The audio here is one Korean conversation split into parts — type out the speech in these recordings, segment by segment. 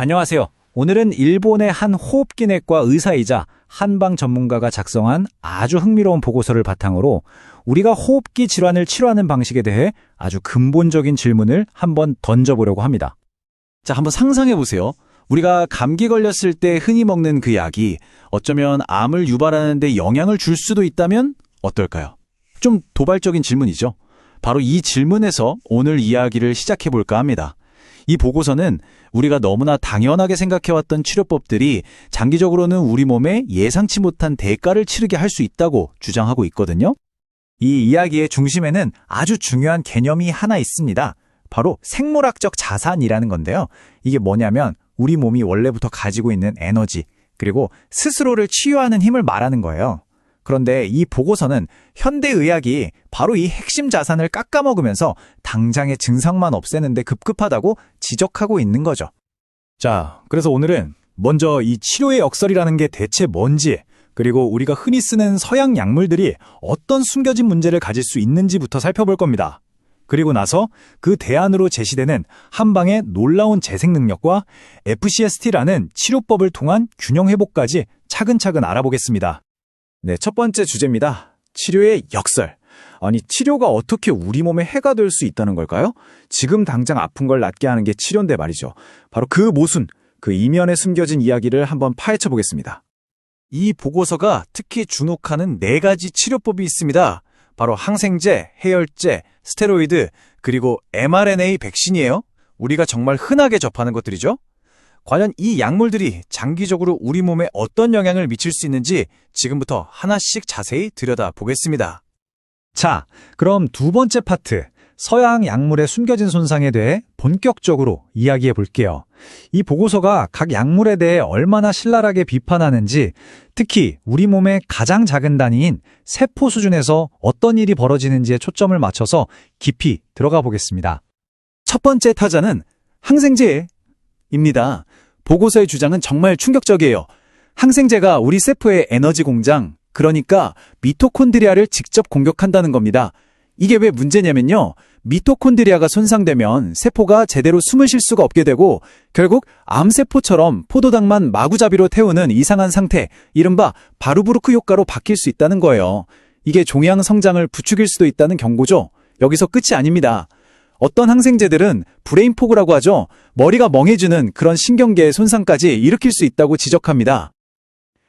안녕하세요. 오늘은 일본의 한 호흡기내과 의사이자 한방 전문가가 작성한 아주 흥미로운 보고서를 바탕으로 우리가 호흡기 질환을 치료하는 방식에 대해 아주 근본적인 질문을 한번 던져보려고 합니다. 자, 한번 상상해 보세요. 우리가 감기 걸렸을 때 흔히 먹는 그 약이 어쩌면 암을 유발하는 데 영향을 줄 수도 있다면 어떨까요? 좀 도발적인 질문이죠. 바로 이 질문에서 오늘 이야기를 시작해 볼까 합니다. 이 보고서는 우리가 너무나 당연하게 생각해왔던 치료법들이 장기적으로는 우리 몸에 예상치 못한 대가를 치르게 할 수 있다고 주장하고 있거든요. 이 이야기의 중심에는 아주 중요한 개념이 하나 있습니다. 바로 생물학적 자산이라는 건데요. 이게 뭐냐면 우리 몸이 원래부터 가지고 있는 에너지, 그리고 스스로를 치유하는 힘을 말하는 거예요. 그런데 이 보고서는 현대의학이 바로 이 핵심 자산을 깎아먹으면서 당장의 증상만 없애는데 급급하다고 지적하고 있는 거죠. 자, 그래서 오늘은 먼저 이 치료의 역설이라는 게 대체 뭔지, 그리고 우리가 흔히 쓰는 서양 약물들이 어떤 숨겨진 문제를 가질 수 있는지부터 살펴볼 겁니다. 그리고 나서 그 대안으로 제시되는 한방의 놀라운 재생 능력과 FCST라는 치료법을 통한 균형 회복까지 차근차근 알아보겠습니다. 네, 첫 번째 주제입니다. 치료의 역설. 아니, 치료가 어떻게 우리 몸에 해가 될 수 있다는 걸까요? 지금 당장 아픈 걸 낫게 하는 게 치료인데 말이죠. 바로 그 모순, 그 이면에 숨겨진 이야기를 한번 파헤쳐 보겠습니다. 이 보고서가 특히 주목하는 4가지 치료법이 있습니다. 바로 항생제, 해열제, 스테로이드, 그리고 mRNA 백신이에요. 우리가 정말 흔하게 접하는 것들이죠. 과연 이 약물들이 장기적으로 우리 몸에 어떤 영향을 미칠 수 있는지 지금부터 하나씩 자세히 들여다보겠습니다. 자, 그럼 두 번째 파트, 서양 약물의 숨겨진 손상에 대해 본격적으로 이야기해 볼게요. 이 보고서가 각 약물에 대해 얼마나 신랄하게 비판하는지, 특히 우리 몸의 가장 작은 단위인 세포 수준에서 어떤 일이 벌어지는지에 초점을 맞춰서 깊이 들어가 보겠습니다. 첫 번째 타자는 항생제입니다. 보고서의 주장은 정말 충격적이에요. 항생제가 우리 세포의 에너지 공장, 그러니까 미토콘드리아를 직접 공격한다는 겁니다. 이게 왜 문제냐면요. 미토콘드리아가 손상되면 세포가 제대로 숨을 쉴 수가 없게 되고 결국 암세포처럼 포도당만 마구잡이로 태우는 이상한 상태, 이른바 바르부르크 효과로 바뀔 수 있다는 거예요. 이게 종양 성장을 부추길 수도 있다는 경고죠. 여기서 끝이 아닙니다. 어떤 항생제들은 브레인포그라고 하죠. 머리가 멍해지는 그런 신경계의 손상까지 일으킬 수 있다고 지적합니다.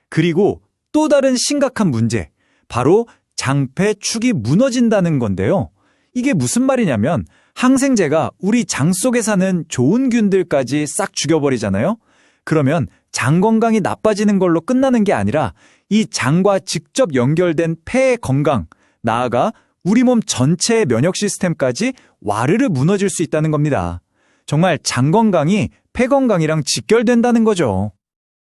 그리고 또 다른 심각한 문제, 바로 장폐축이 무너진다는 건데요. 이게 무슨 말이냐면 항생제가 우리 장 속에 사는 좋은 균들까지 싹 죽여버리잖아요. 그러면 장 건강이 나빠지는 걸로 끝나는 게 아니라 이 장과 직접 연결된 폐의 건강, 나아가 우리 몸 전체의 면역 시스템까지 와르르 무너질 수 있다는 겁니다. 정말 장 건강이 폐 건강이랑 직결된다는 거죠.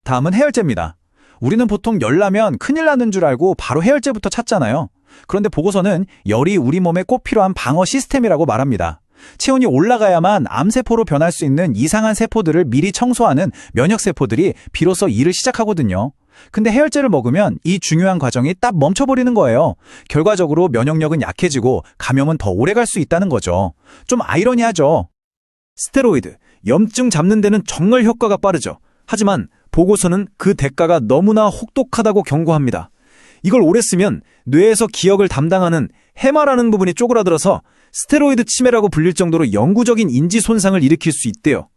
다음은 해열제입니다. 우리는 보통 열 나면 큰일 나는 줄 알고 바로 해열제부터 찾잖아요. 그런데 보고서는 열이 우리 몸에 꼭 필요한 방어 시스템이라고 말합니다. 체온이 올라가야만 암세포로 변할 수 있는 이상한 세포들을 미리 청소하는 면역세포들이 비로소 일을 시작하거든요. 근데 해열제를 먹으면 이 중요한 과정이 딱 멈춰버리는 거예요. 결과적으로 면역력은 약해지고 감염은 더 오래 갈 수 있다는 거죠. 좀 아이러니하죠. 스테로이드, 염증 잡는 데는 정말 효과가 빠르죠. 하지만 보고서는 그 대가가 너무나 혹독하다고 경고합니다. 이걸 오래 쓰면 뇌에서 기억을 담당하는 해마라는 부분이 쪼그라들어서 스테로이드 치매라고 불릴 정도로 영구적인 인지 손상을 일으킬 수 있대요.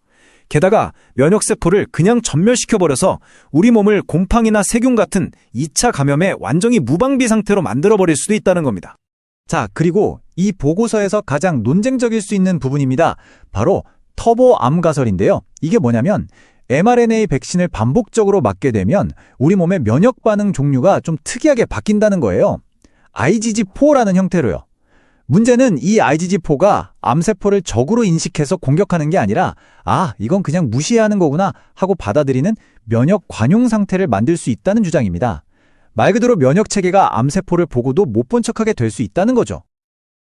게다가 면역세포를 그냥 전멸시켜버려서 우리 몸을 곰팡이나 세균 같은 2차 감염에 완전히 무방비 상태로 만들어버릴 수도 있다는 겁니다. 자, 그리고 이 보고서에서 가장 논쟁적일 수 있는 부분입니다. 바로 터보 암가설인데요. 이게 뭐냐면 mRNA 백신을 반복적으로 맞게 되면 우리 몸의 면역 반응 종류가 좀 특이하게 바뀐다는 거예요. IgG4라는 형태로요. 문제는 이 IgG4가 암세포를 적으로 인식해서 공격하는 게 아니라 이건 그냥 무시해야 하는 거구나 하고 받아들이는 면역 관용 상태를 만들 수 있다는 주장입니다. 말 그대로 면역체계가 암세포를 보고도 못 본 척하게 될 수 있다는 거죠.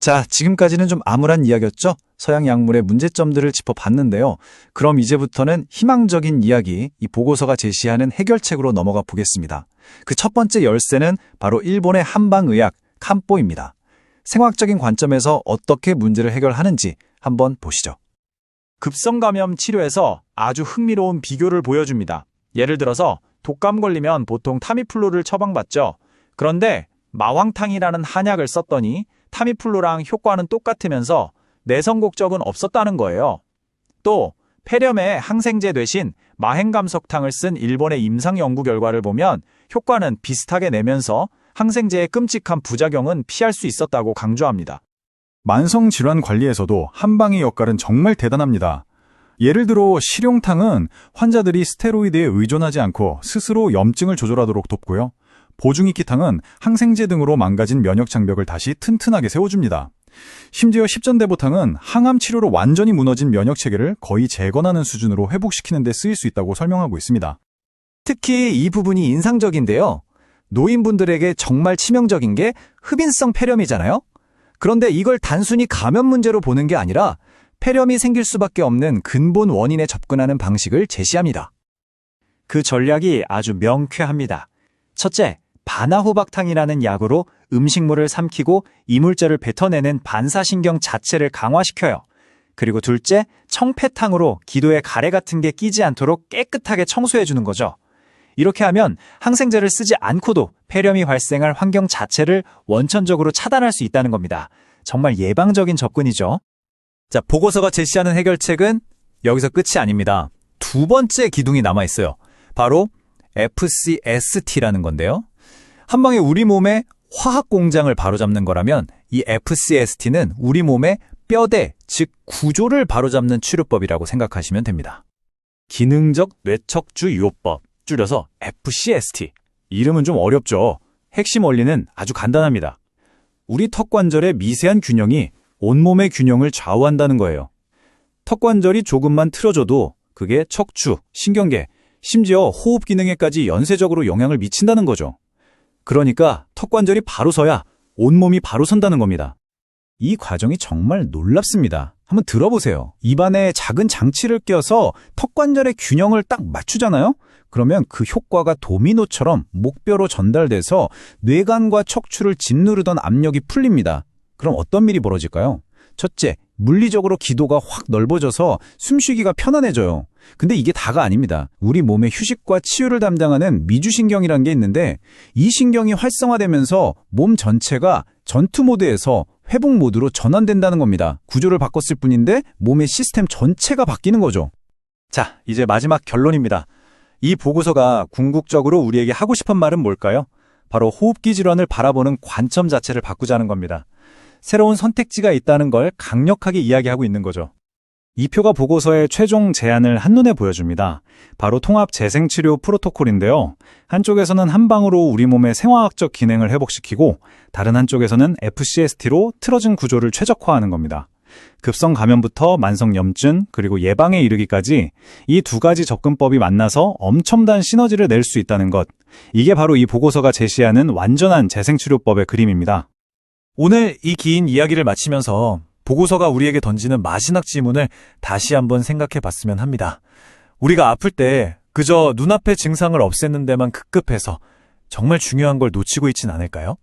자, 지금까지는 좀 암울한 이야기였죠? 서양 약물의 문제점들을 짚어봤는데요. 그럼 이제부터는 희망적인 이야기, 이 보고서가 제시하는 해결책으로 넘어가 보겠습니다. 그 첫 번째 열쇠는 바로 일본의 한방의학, 칸뽀입니다. 생화학적인 관점에서 어떻게 문제를 해결하는지 한번 보시죠. 급성 감염 치료에서 아주 흥미로운 비교를 보여줍니다. 예를 들어서 독감 걸리면 보통 타미플루를 처방받죠. 그런데 마황탕이라는 한약을 썼더니 타미플루랑 효과는 똑같으면서 내성 곡적은 없었다는 거예요. 또 폐렴에 항생제 대신 마행감석탕을 쓴 일본의 임상 연구 결과를 보면 효과는 비슷하게 내면서 항생제의 끔찍한 부작용은 피할 수 있었다고 강조합니다. 만성질환 관리에서도 한방의 역할은 정말 대단합니다. 예를 들어 실용탕은 환자들이 스테로이드에 의존하지 않고 스스로 염증을 조절하도록 돕고요. 보중이끼탕은 항생제 등으로 망가진 면역 장벽을 다시 튼튼하게 세워줍니다. 심지어 십전대보탕은 항암 치료로 완전히 무너진 면역 체계를 거의 재건하는 수준으로 회복시키는 데 쓰일 수 있다고 설명하고 있습니다. 특히 이 부분이 인상적인데요. 노인분들에게 정말 치명적인 게 흡인성 폐렴이잖아요. 그런데 이걸 단순히 감염 문제로 보는 게 아니라 폐렴이 생길 수밖에 없는 근본 원인에 접근하는 방식을 제시합니다. 그 전략이 아주 명쾌합니다. 첫째, 반화호박탕이라는 약으로 음식물을 삼키고 이물질을 뱉어내는 반사신경 자체를 강화시켜요. 그리고 둘째, 청패탕으로 기도에 가래 같은 게 끼지 않도록 깨끗하게 청소해주는 거죠. 이렇게 하면 항생제를 쓰지 않고도 폐렴이 발생할 환경 자체를 원천적으로 차단할 수 있다는 겁니다. 정말 예방적인 접근이죠. 자, 보고서가 제시하는 해결책은 여기서 끝이 아닙니다. 두 번째 기둥이 남아있어요. 바로 FCST라는 건데요. 한방에 우리 몸의 화학 공장을 바로잡는 거라면 이 FCST는 우리 몸의 뼈대, 즉 구조를 바로잡는 치료법이라고 생각하시면 됩니다. 기능적 뇌척주 유호법, 줄여서 FCST. 이름은 좀 어렵죠. 핵심 원리는 아주 간단합니다. 우리 턱관절의 미세한 균형이 온몸의 균형을 좌우한다는 거예요. 턱관절이 조금만 틀어져도 그게 척추, 신경계, 심지어 호흡 기능에까지 연쇄적으로 영향을 미친다는 거죠. 그러니까 턱관절이 바로 서야 온몸이 바로 선다는 겁니다. 이 과정이 정말 놀랍습니다. 한번 들어보세요. 입안에 작은 장치를 껴서 턱관절의 균형을 딱 맞추잖아요? 그러면 그 효과가 도미노처럼 목뼈로 전달돼서 뇌관과 척추를 짓누르던 압력이 풀립니다. 그럼 어떤 일이 벌어질까요? 첫째, 물리적으로 기도가 확 넓어져서 숨쉬기가 편안해져요. 근데 이게 다가 아닙니다. 우리 몸의 휴식과 치유를 담당하는 미주신경이라는 게 있는데 이 신경이 활성화되면서 몸 전체가 전투 모드에서 회복 모드로 전환된다는 겁니다. 구조를 바꿨을 뿐인데 몸의 시스템 전체가 바뀌는 거죠. 자, 이제 마지막 결론입니다. 이 보고서가 궁극적으로 우리에게 하고 싶은 말은 뭘까요? 바로 호흡기 질환을 바라보는 관점 자체를 바꾸자는 겁니다. 새로운 선택지가 있다는 걸 강력하게 이야기하고 있는 거죠. 이 표가 보고서의 최종 제안을 한눈에 보여줍니다. 바로 통합 재생치료 프로토콜인데요. 한쪽에서는 한방으로 우리 몸의 생화학적 기능을 회복시키고 다른 한쪽에서는 FCST로 틀어진 구조를 최적화하는 겁니다. 급성 감염부터 만성 염증 그리고 예방에 이르기까지 이 두 가지 접근법이 만나서 엄청난 시너지를 낼 수 있다는 것. 이게 바로 이 보고서가 제시하는 완전한 재생치료법의 그림입니다. 오늘 이 긴 이야기를 마치면서 보고서가 우리에게 던지는 마지막 질문을 다시 한번 생각해 봤으면 합니다. 우리가 아플 때 그저 눈앞의 증상을 없애는 데만 급급해서 정말 중요한 걸 놓치고 있진 않을까요?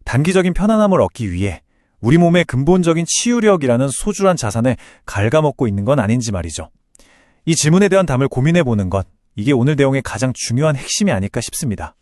단기적인 편안함을 얻기 위해 우리 몸의 근본적인 치유력이라는 소중한 자산을 갉아먹고 있는 건 아닌지 말이죠. 이 질문에 대한 답을 고민해 보는 것, 이게 오늘 내용의 가장 중요한 핵심이 아닐까 싶습니다.